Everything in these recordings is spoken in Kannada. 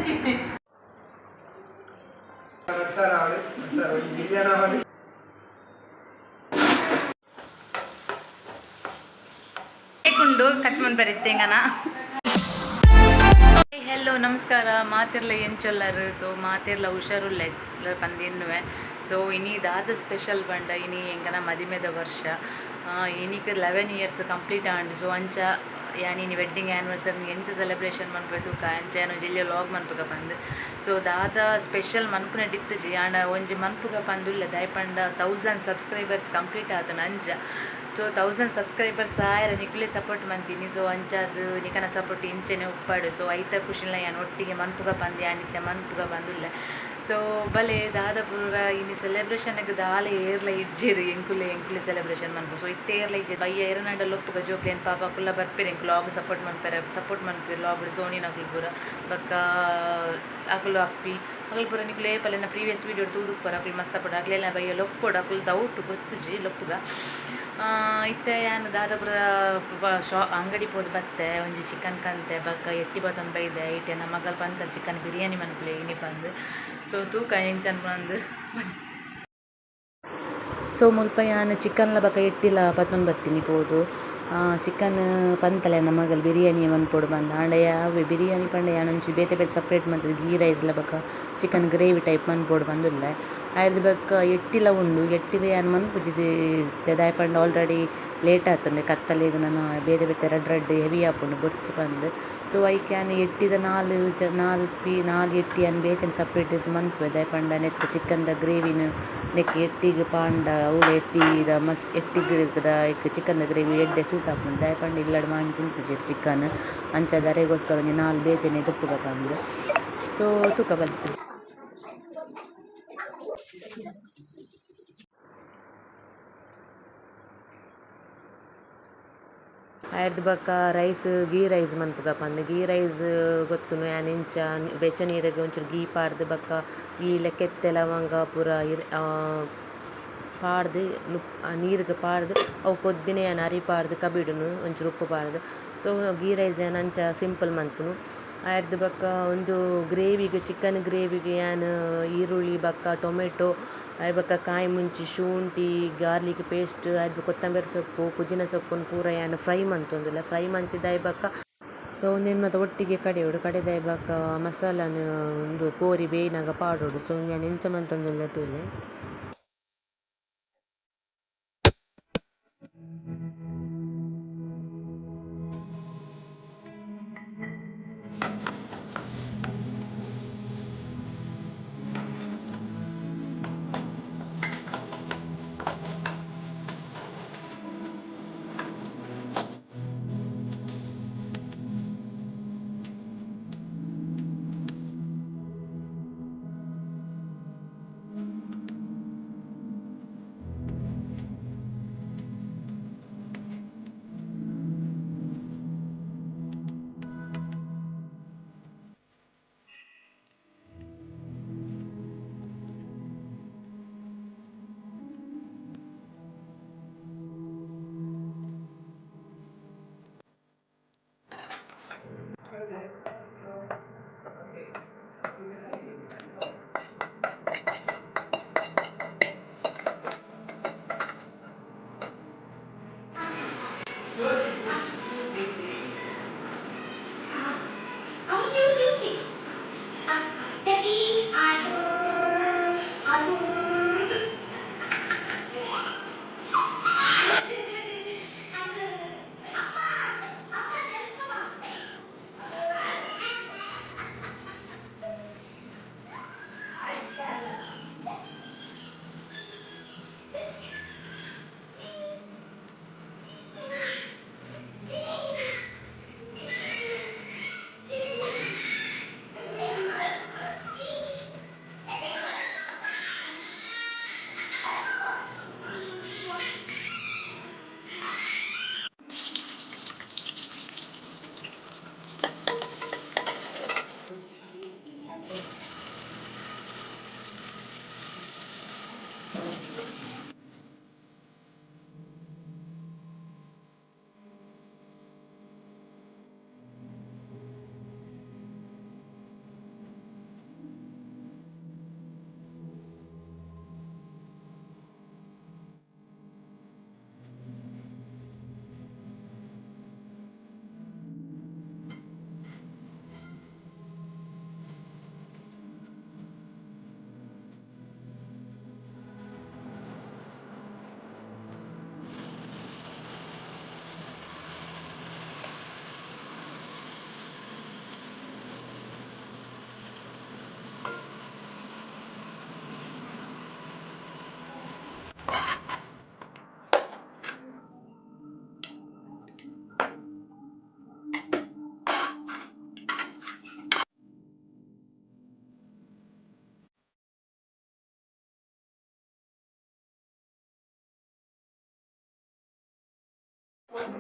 ಕಟ್ ಮಾಡಿ ಬರೀತೇಂಗನ ಹೆಲೋ ನಮಸ್ಕಾರ ಮಾತಿರ್ಲ ಎಂಚೊಲ್ಲರು ಸೊ ಮಾತಿರ್ಲ ಹುಷಾರುಲ್ಲ ಪಂದಿನ್ನುವೆ ಸೊ ಇನಿದಾದ ಸ್ಪೆಷಲ್ ಬಂಡ ಇನಿ ಎಂಗನ ಮದಿಮೆದ ವರ್ಷ ಇನಿಕ್ 11 ಇಯರ್ಸ್ ಕಂಪ್ಲೀಟ್ ಆಂಡ್ ಸೊ ಅಂಚ ಯಾನಿ ವೆಡ್ಡಿಂಗ್ ಆ್ಯನಿವರ್ಸರಿ ಎಂಚ ಸೆಲೆಬ್ರೇಷನ್ ಮನ್ಪು ಅಂಚ ಏನೋ ಜಿಲ್ಲೆ ಲಾಗ್ ಮನ್ಪುಗ ಬಂದು ಸೊ ದಾದ ಸ್ಪೆಷಲ್ ಮನ್ಪುನ ಡಿತ್ತಜಿ ಆಂಡ ಒಂಜಿ ಮನ್ಪುಗ ಬಂದುಲ್ಲ ದಯಪಂಡ 1000 ಸಬ್ಸ್ಕ್ರೈಬರ್ಸ್ ಕಂಪ್ಲೀಟ್ ಆತನ ಅಂಚ ಸೊ 1000 ಸಬ್ಸ್ಕ್ರೈಬರ್ಸ್ ಆಯ್ರ ನಿಕ್ಲೆ ಸಪೋರ್ಟ್ ಮಂತೀನಿ ಸೊ ಅಂಚದು ನಿಕನ ಸಪೋರ್ಟ್ ಇಂಚೆನೆ ಉಪ್ಪಾಡು ಸೊ ಐತ ಖುಷಿಲ ಯಾನು ಒಟ್ಟಿಗೆ ಮನ್ಪುಗ ಬಂದು ಯಾನಿತ್ಯ ಮನ್ಪುಗ ಬಂದುಲ್ಲ ಸೊ ಬಲೆ ದಾದ ಪೂರ ಇನ್ನು ಸೆಲೆಬ್ರೇಷನ್ಗೆ ದಾಲೆ ಏರ್ಲ ಇಜ್ಜಿರಿ ಎಂಕುಲೆ ಸೆಲೆಬ್ರೇಷನ್ ಮನ್ಪು ಸೊ ಇತ್ತೆ ಏರ್ಲ ಇಜ್ಜಿ ಬಯ್ಯ ಎರನಾಡ ಲೊಪ್ಪುಗ ಜೋಕ್ಲೇನು ಪಾಪ ಕುಲ್ಲ ಬರ್ಪೇರಿ ಎಂಕು ಲಾಗ್ ಸಪೋರ್ಟ್ ಮನ್ಪೇರಿ ಲಾಗ್ ಸೋನಿನ ಅಕುಲು ಪೂರ ಬಕ್ಕ ಅಕುಲು ಅಪ್ಪಿ ಅಕುಲು ಪೂರ ನಿಕ್ಲೆ ಪಲ್ಲೆನ ಪ್ರೀವಿಯಸ್ ವೀಡಿಯೋ ತೂದುಪ್ಪರ ಅಕುಲು ಮಸ್ತ್ ಪಡ ಅಕ್ಲೆಲ್ಲ ಬಯ್ಯ ಲೊಪ್ಪೊಡು ಅಕುಲು ದೌಟು ಗೊತ್ತುಜಿ ಲೊಪ್ಪುಗ ಇತ್ತೆ ಯಾನು ದಾದಾಪುರ ಅಂಗಡಿ ಪೋದು ಬತ್ತೆ ಒಂಜಿ ಚಿಕನ್ ಕಂತೆ ಬಕ್ಕ ಎಟ್ಟಿ ಬತ್ತೊಂದು ಬೈದೆ ಇಟ್ಟೆ ನಮ್ಮ ಮಗಲ್ ಬಂತ ಚಿಕನ್ ಬಿರಿಯಾನಿ ಮನ್ಪುಲೆ ಇನಿ ಬಂದು ಸೊ ತೂಕ ಎಂಚನ್ ಬಂದು ಸೊ ಮುಲ್ಪ ಯಾನು ಚಿಕನ್ಲ ಬಕ್ಕ ಎಟ್ಟಿಲ ಪತ್ತೊಂದು ಬತ್ತೀನಿ ಪೋದು ಚಿಕನ್ ಪಂತಲೆ ನಮ್ಮ ಮಗಲ್ ಬಿರಿಯಾನಿ ಮನ್ಪೊಡು ಬಂದ ಆಂಡ ಯಾವೆ ಬಿರಿಯಾನಿ ಪಂಡ ಯಾನಂಚು ಬೇತೆ ಬೇತೆ ಸಪ್ರೇಟ್ ಮಂತದ ಗೀ ರೈಸ್ಲ ಬಕ್ಕ ಚಿಕನ್ ಗ್ರೇವಿ ಟೈಪ್ ಮನ್ಪೊಡು ಬಂದುಲ್ಲ ಆಯ್ದು ಬಕ್ಕ ಎಟ್ಟಿಲ ಉಂಡು ಎಟ್ಟಿಲ ಯಾನು ಮನ್ಪುಜಿದು ತೆದಾಯ್ ಪಂಡ ಆಲ್ರೆಡಿ ಲೇಟ್ ಆಗ್ತದೆ ಕತ್ತಲೆಗೆ ನಾನು ಬೇರೆ ಬೇತೆ ರಡ್ ಹೆವಿ ಆಪುಂಡು ಬೊರ್ಚಿ ಬಂದು ಸೊ ಐಕ್ ಯಾನು ಎಟ್ಟಿದ ನಾಲ್ ಎಟ್ಟಿ ಯಾನು ಬೇತೇನೆ ಸಪ್ರೇಟ್ ಇದು ಮನ್ಪು ದಾಯ್ ಪಂಡ ನೆತ್ತ ಚಿಕನ್ದ ಗ್ರೇವಿನ ನೆಕ್ ಎಟ್ಟಿಗೆ ಪಾಂಡ ಅವಳು ಎಟ್ಟಿದ ಎಟ್ಟಿಗದ ಚಿಕನ್ದ ಗ್ರೇವಿ ಎಡ್ಡೆ ಸೂಟ್ ಹಾಕೊಂಡು ದಾಯ್ ಪಂಡ ಇಲ್ಲಡ್ ಮಾಡಿ ತಿನ್ಪುಜಿರು ಚಿಕನ್ ಅಂಚ ದರೆಗೋಸ್ಕರ ಒಂಜಿ 4 ಬೇತೇನೆ ತುಪ್ಪುಗ ಬಂದು ಸೊ ತೂಕ ಬಲ್ಪು ಆಯ್ದು ಬಕ್ಕ ರೈಸ್ ಗೀ ರೈಸ್ ಮನ್ಪುಗ ಪಂದ್ ಗೀ ರೈಸ್ ಗೊತ್ತುನು ಯಾನ್ ಇಂಚ ಬೆಚ್ಚ ನೀರಿಗೆ ಒಂಚೂರು ಗೀ ಪಾಡ್ದು ಬಕ್ಕ ಗೀ ಲೆಕ್ಕೆತ್ತೆ ಲವಂಗ ಪೂರ ಪಾಡ್ದು ನೀರಿಗೆ ಪಾಡ್ದು ಅವು ಕೊದ್ದಿನ ಯಾನು ಅರಿ ಪಾಡ್ದು ಕಬಿಡುನು ಒಂಚೂರು ಉಪ್ಪು ಪಾಡ್ದು ಸೊ ಗೀ ರೈಸ್ ಯಾನು ಅಂಚ ಸಿಂಪಲ್ ಮನ್ಪುನು ಆಯ್ದು ಬಕ್ಕ ಒಂದು ಗ್ರೇವಿಗೆ ಚಿಕನ್ ಗ್ರೇವಿಗೆ ಯಾನು ಈರುಳ್ಳಿ ಬಕ್ಕ ಟೊಮೆಟೊ ಬಕ್ಕ ಕಾಯಿ ಮುಂಚಿ ಶುಂಠಿ ಗಾರ್ಲಿಕ್ ಪೇಸ್ಟ್ ಆಯ್ದು ಕೊತ್ತಂಬರಿ ಸೊಪ್ಪು ಪುದೀನ ಸೊಪ್ಪನ್ನು ಪೂರ ಯಾನು ಫ್ರೈ ಮಂತೊಂದುಲ್ಲ ಫ್ರೈ ಮಂತಿದ್ದಾಯ್ ಬಕ್ಕ ಸೊ ಒಂದೇನು ಮತ್ತು ಒಟ್ಟಿಗೆ ಕಡೆಯೋಡು ಕಡೆದಾಯ್ ಬಕ್ಕ ಮಸಾಲನ ಒಂದು ಕೋರಿ ಬೇಯ್ನಾಗ ಪಾಡೋಡು ಸೊ ಯಾನು ಎಂಚ ಮಂತೊಂದುಲ್ಲ ತೂಲೆ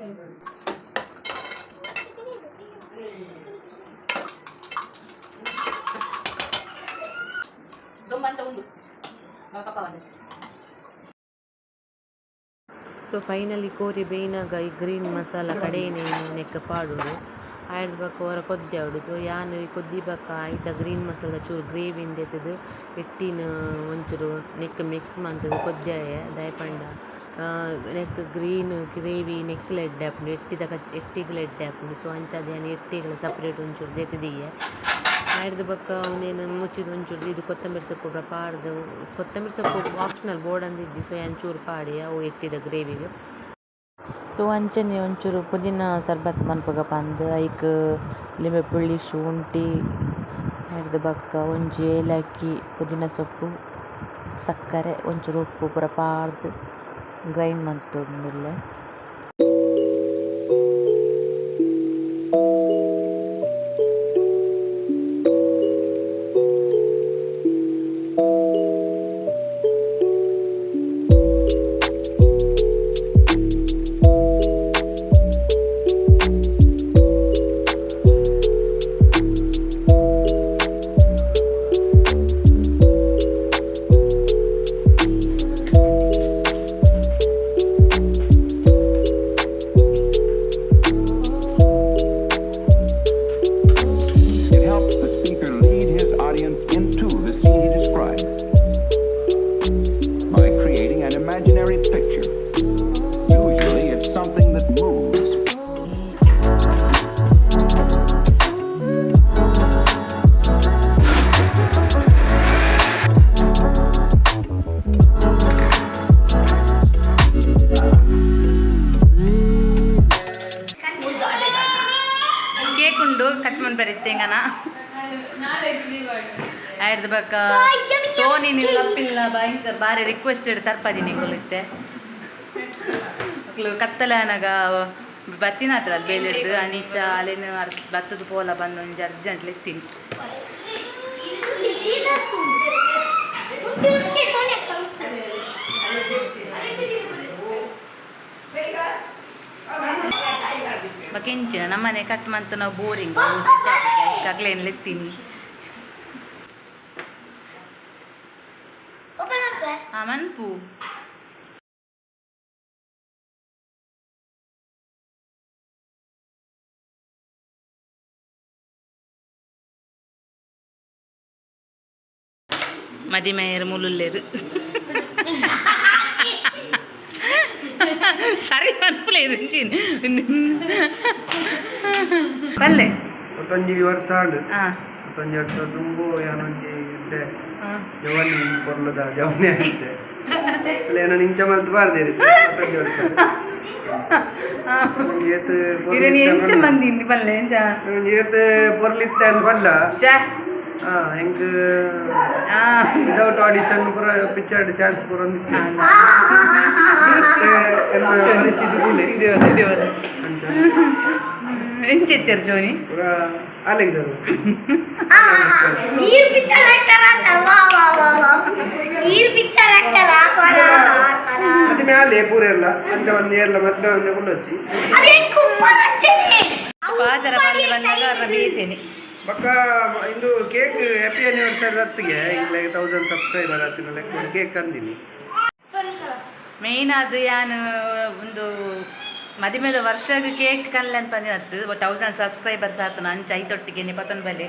ಸೊ ಫೈನಲಿ ಕೋರಿ ಬೇಯ್ನಾಗ ಈ ಗ್ರೀನ್ ಮಸಾಲ ಕಡೆಯೇ ನೆಕ್ಕ ಪಾಡೋಡು ಆಯ್ದು ಬಕ್ಕ ಹೊರ ಕೊದ್ದೆ ಸೊ ಯಾನು ಕೊದ್ದಿ ಬಕ್ಕ ಆಯ್ತ ಗ್ರೀನ್ ಮಸಾಲ ಚೂರು ಗ್ರೇವಿಂದ ಎತ್ತದು ಎಟ್ಟಿನ ಒಂಚೂರು ನೆಕ್ ಮಿಕ್ಸ್ ಮಾಡ್ತದೆ ಕೊದ್ದೆ ದಯಪಂಡ ನೆಕ್ ಗ್ರೀನ್ ಗ್ರೇವಿ ನೆಕ್ಲ ಎಡ್ಡೆ ಹಾಕೊಂಡು ಎಟ್ಟಿಗಳ ಎಡ್ಡೆ ಹಾಕೊಂಡು ಸೊ ಅಂಚಾದ ಏನು ಎಟ್ಟಿಗಳ ಸಪ್ರೇಟ್ ಒಂಚೂರು ದೆತ್ತಿದೀಯ ಆಯ್ದು ಬಕ್ಕ ಅವನೇನು ಮುಚ್ಚಿದ ಒಂಚೂರು ಇದು ಕೊತ್ತಂಬರಿ ಸೊಪ್ಪು ಪಾಡ್ದು ಕೊತ್ತಂಬರಿ ಸೊಪ್ಪು ಆಪ್ಷನಲ್ ಬೋರ್ಡ್ ಅಂದಿದ್ದು ಸೊ ಒಂಚೂರು ಪಾಡಿ ಅವು ಎಟ್ಟಿದ ಗ್ರೇವಿಗೆ ಸೊ ಅಂಚನೆ ಒಂಚೂರು ಪುದೀನ ಸರ್ಬತ್ ಮನ್ಪಗ ಅಂದು ಐಕ್ ಲಿಂಬೆ ಪುಳ್ಳಿ ಶುಂಠಿ ಹಿಡ್ದು ಬಕ್ಕ ಒಂಜಿ ಏಲಕ್ಕಿ ಪುದೀನ ಸೊಪ್ಪು ಸಕ್ಕರೆ ಒಂಚೂರು ಉಪ್ಪು ಪೂರ ಪಾಡ್ದು ಗ್ರೈಂಡ್ ಮಂತೊಂದುಲ್ಲೆ ಬರೀತೆಂಗನ ಆಯ್ದು ಬಕ್ಕ ಸೋನಿ ನಿಲ್ಲಪ್ಪಿಲ್ಲ ಭಯಂಕರ ಬಾರಿ ರಿಕ್ವೆಸ್ಟೆಡ್ ತರ್ಪದಿ ನಿಂಗೊಲಿತ್ತೆ ಕತ್ತಲೆ ಅನಗ ಬತ್ತಿನ ಹತ್ರ ಅಲ್ಲಿ ಬೇಲಿಡ್ದು ಅನೀಚ ಅಲ್ಲಿನ ಬತ್ತದ ಪೋಲ ಬಂದು ಒಂಜಿ ಅರ್ಜೆಂಟ್ಲಿ ಎತ್ತೀನಿ ಬಕೆಂಚಿನ ನಮ್ಮನೆ ಕಟ್ ಮಂತ ನಾವು ಬೋರಿಂಗ್ ಕಗ್ಲೇನು ಎತ್ತೀನಿ ಮನ್ಪು ಮದಿಮೆಯರು ಮುಲುಲ್ಲೇರು ಸರಿ ಮನ್ಪುಲೇರು ಪಲ್ಲೆ ಮತ್ತೊಂದು ವರ್ಷ ಆಡು ಮತ್ತೊಂದು ವರ್ಷ ತುಂಬು ಏನೊಂದು ಇದ್ದೆ ಜವನಿ ಕೊರ್ಲದ ಜವನಿ ಆಗುತ್ತೆ ಏನೋ ನಿಂಚ ಮಲ್ತು ಬಾರ್ದೇರಿ ಮತ್ತೊಂದು ವರ್ಷ ಪೊರ್ಲಿತ್ತೆ ಅಂತ ಬಂದ ಹೆಂಗ ವಿದೌಟ್ ಆಡಿಷನ್ ಪೂರ ಪಿಕ್ಚರ್ ಚಾನ್ಸ್ ಪೂರ ಎಂಚೆತ್ತರು ಜೋನಿ ಪೂರ ಆಲೆಗ್ದರು ಅದು ಮ್ಯಾಲೆ ಪೂರ ಎಲ್ಲ ಅಂತ ಒಂದು ಏರ್ಲ ಮತ್ತೆ ಒಂದು ಕೊಂಡೊಚ್ಚಿ ಪಾದರ ಬಂದು ಬಂದಾಗ ಬೇಯ್ತೇನೆ ಬಕ್ಕ ಇಂದು ಕೇಕ್ ಹ್ಯಾಪಿ ಆನಿವರ್ಸರಿ ಹೊತ್ತಿಗೆ ಈಗ 1000 ಸಬ್ಸ್ಕ್ರೈಬರ್ ಹತ್ತಿರ ಲೆಕ್ಕ ಕೇಕ್ ಅಂದಿನಿ ಮೇಯ್ನ್ ಅದು ಯಾನು ಒಂದು ಮದುವೆದ ವರ್ಷದ ಕೇಕ್ ಕಲ್ಲ ಅಂತ ಬಂದಿನತ್ತು 1000 ಸಬ್ಸ್ಕ್ರೈಬರ್ಸ್ ಆತನ ಅಂಚ ಐತೊಟ್ಟಿಗೆ ಪತ್ತೊಂದು ಬಲೆ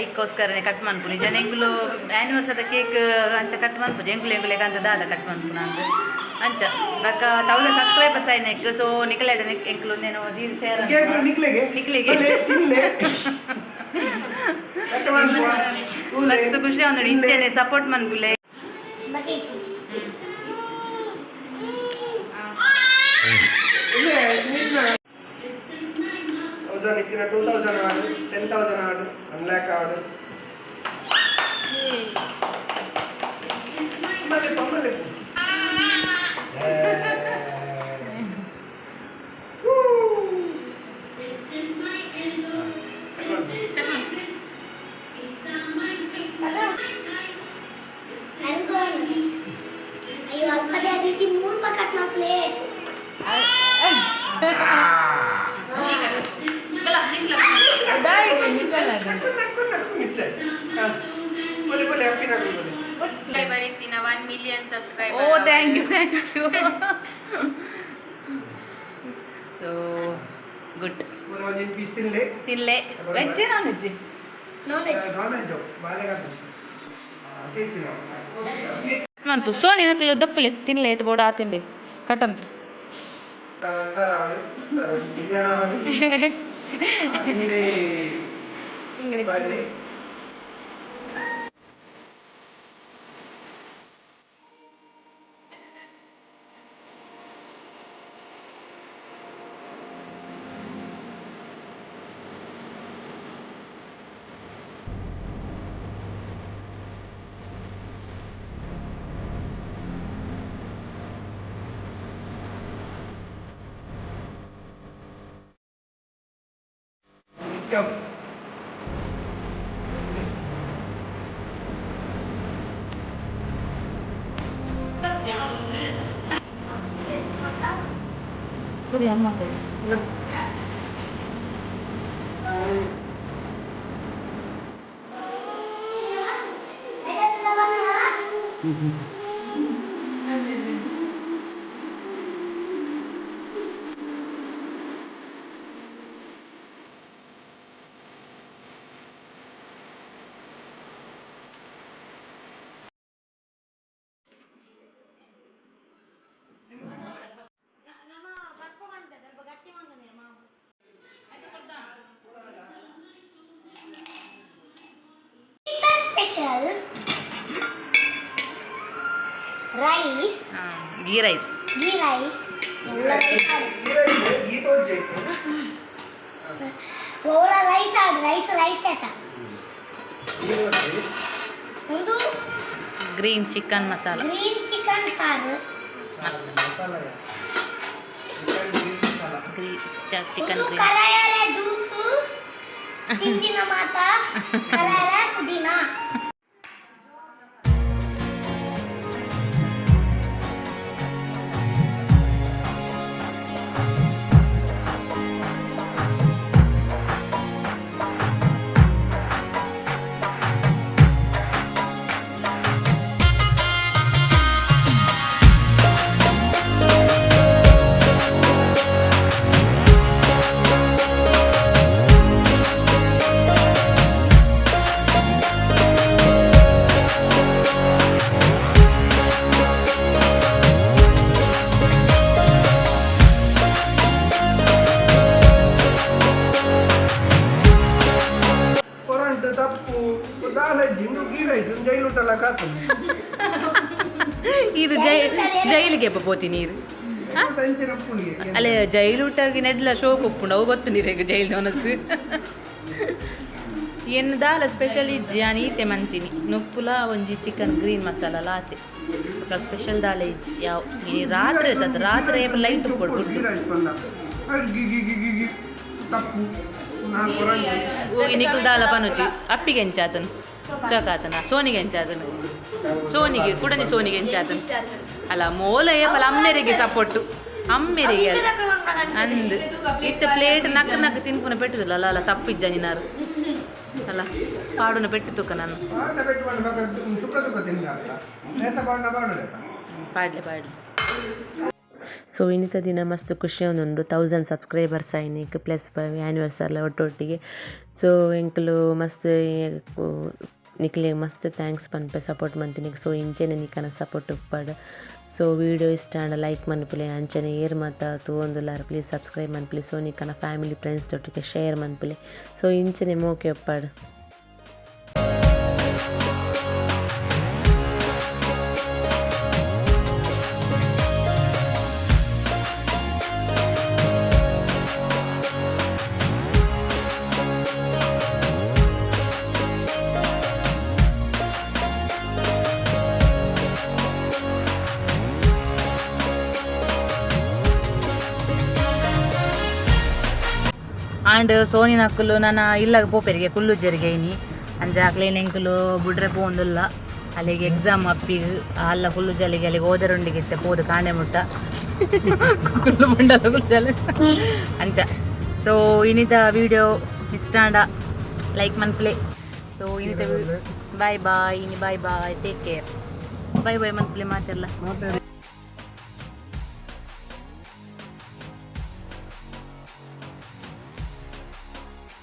ಐಕ್ಕೋಸ್ಕರನೇ ಕಟ್ ಮಾಡ್ಕೊಂಡು ನಿಜ ಎಂಗ್ಲು ಆ್ಯನಿವರ್ಸದ ಕೇಕ್ ಅಂಚ ಕಟ್ ಮಾಡ್ಬೋದು ಎಂಗ್ಲೆಗ್ ಅಂತ ದಾದ ಕಟ್ ಮಾಡ್ಕೊಂಡು ಅಂತ ಅಂಚ ಬಕ್ಕ 1000 ಸಬ್ಸ್ಕ್ರೈಬರ್ಸ್ ಆಯ್ನೆಕ್ ಸೊ ನಿಕ್ಲೆಡ ಎಂಕ್ಲು ನೇನೋ ದೀರ್ ಶೇರ್ ನಿಕ್ಲೆಗೆ ಮಸ್ತ್ ಖುಷಿ ನೋಡಿ ಇಂಚೆನೆ ಸಪೋರ್ಟ್ ಮನ್ಪುಲೆ ఇచ్చిన 2000 ఆడు 10,000 ఆడు 1 lakh ఆడు మళ్ళీ అయ్యో అల్పదే అది 3 పక్కన plate million subscribers. Oh, thank you. So good. ತಿನ್ಲೆ ವೆಜ್ ನಾನ್ ವೆಜ್? ನಾನು ಸೋನಿ ನಕ್ಕಲು ದಪ್ಪಲೆ ತಿನ್ಲೆ ಎತ್ತು ಬೋಡ ತಿಂದೆ ಕಟಂತ Special rice. Ghee rice. Ghee rice. Overall rice ಆಯ್ತಾ? ಒಂದು green chicken masala. Green chicken ಸಾರು. Chicken green. ಕರಾಯರ ಜ್ಯೂಸು. ಹಿಂದಿನ ಮಾತಾ ಕರಾಯರ ಪುದೀನ. ಇದು ಜೈಲಿಗೆ ಎಪ್ಪ ಪೋತಿ ನೀರು ಅಲ್ಲೇ ಜೈಲೂಟಾಗಿ ನೆಡ್ಲ ಶೋಕ್ ಒಪ್ಪುಂಡು ಅವು ಗೊತ್ತು ನೀರಿಗೆ ಜೈಲು ಅನಸು ಏನು ದಾಲ ಸ್ಪೆಷಲ್ ಇಜ್ಜಿ ನಾನು ಈತೆ ಮಂತೀನಿ ನುಪ್ಪುಲ ಒಂಜಿ ಚಿಕನ್ ಗ್ರೀನ್ ಮಸಾಲ ಲಾತೆ ಸ್ಪೆಷಲ್ ದಾಲ ಇಜ್ಜಿ ಯಾವ ಈ ರಾತ್ರಿ ಅದು ರಾತ್ರಿ ಲೈಟ್ ಉಪ್ಪು ನಿಖಲ್ ದಾಲ ಪನುಚಿ ಅಪ್ಪಿಗೆ ಎಂಚಾತನು ಸಕಾತನ ಸೋನಿಗೆ ಎಂಚಾತನು ಸೋನಿಗೆ ಕುಡನಿ ಸೋನಿಗೆ ಎಂಚಾತನು ಅಲ್ಲ ಮೋಲ ಏಪಲ ಅಮ್ಮೆರಿಗೆ ಸಪೋರ್ಟು ಅಮ್ಮೆರಿಗೆ ಅಂದು ಇತ್ತ ಪ್ಲೇಟ್ ನಕ್ಕ ನಕ್ಕ ತಿನ್ಪುನ ಪೆಟ್ಟುದಿಲ್ಲ ಅಲ್ಲ ಅಲ್ಲ ತಪ್ಪಿಜ್ಜ ನೀನಾರು ಅಲ್ಲ ಪಾಡುನ ಪೆಟ್ಟು ತುಕ್ಕ ನಾನು ಪಾಡ್ಲೆ ಪಾಡ್ಲೆ ಸೊ ಇನ್ನಿತ ದಿನ ಮಸ್ತ್ ಖುಷಿ ಒಂದುಂಡು 1000 ಸಬ್ಸ್ಕ್ರೈಬರ್ಸ್ ಆಯ್ನಿಕ್ ಪ್ಲಸ್ ಆ್ಯನಿವರ್ಸರಿ ಒಟ್ಟೊಟ್ಟಿಗೆ ಸೊ ಎಂಕಲು ಮಸ್ತ್ ನಿಕ್ಲಿಗೆ ಮಸ್ತ್ ಥ್ಯಾಂಕ್ಸ್ ಪನ್ಪೆ ಸಪೋರ್ಟ್ ಮಂತಿನಿಗೆ ಸೊ ಇಂಚೆನೆ ನಿಕ್ಕನ ಸಪೋರ್ಟ್ ಉಪ್ಪಾಡು ಸೊ ವಿಡಿಯೋ ಇಷ್ಟ ಅಂಡ ಲೈಕ್ ಮನ್ಪುಲೆ ಅಂಚನೆ ಏರ್ ಮಾತ ತೂವೊಂದುಲ್ಲಾರ ಪ್ಲೀಸ್ ಸಬ್ಸ್ಕ್ರೈಬ್ ಮನ್ಪುಲೆ ಸೊ ನಿಕ್ಕನ ಫ್ಯಾಮಿಲಿ ಫ್ರೆಂಡ್ಸ್ ಜೊತೆಗೆ ಶೇರ್ ಮನ್ಪುಲೆ ಸೊ ಇಂಚನೆ ಮೋಕೆ ಉಪ್ಪಾಡು. ಆಂಡ್ ಸೋನಿನ ಅಕ್ಕಲು ನಾನು ಇಲ್ಲಾಗ ಪೋಪೆರಿಗೆ ಕುಲ್ಲುಜ್ಜರಿಗೆ ಇನಿ ಅಂಜೆ ಅಕ್ಲೇನ ಎಂಕಲು ಬುಡ್ರೆ ಪೋಂದುಲ್ಲ ಅಲ್ಲಿಗೆ ಎಕ್ಸಾಮ್ ಅಪ್ಪಿಗೆ ಅಲ್ಲ ಕುಲ್ಲುಜಲಿಗೆ ಅಲ್ಲಿಗೆ ಓದರೊಂಡಿಗೆ ಇತ್ತೆ ಪೋದು ಕಾಣೆ ಮುಟ್ಟ ಕುಲ್ಲು ಮುಂಡಲ ಕುಲ್ಲುಜಲ ಅಂಚ ಸೊ ಇನ್ನಿತ ವಿಡಿಯೋ ಇಷ್ಟಾಂಡ ಲೈಕ್ ಮನ್ಪ್ಲೆ ಸೊ ಇನ್ನಿತ ಬಾಯ್ ಬಾಯ್ ಇನಿ bye bye take care. Bye bye ಮಂತ್ಲಿ ಮಾತೆಲ್ಲ ಮಾತಾಡಿ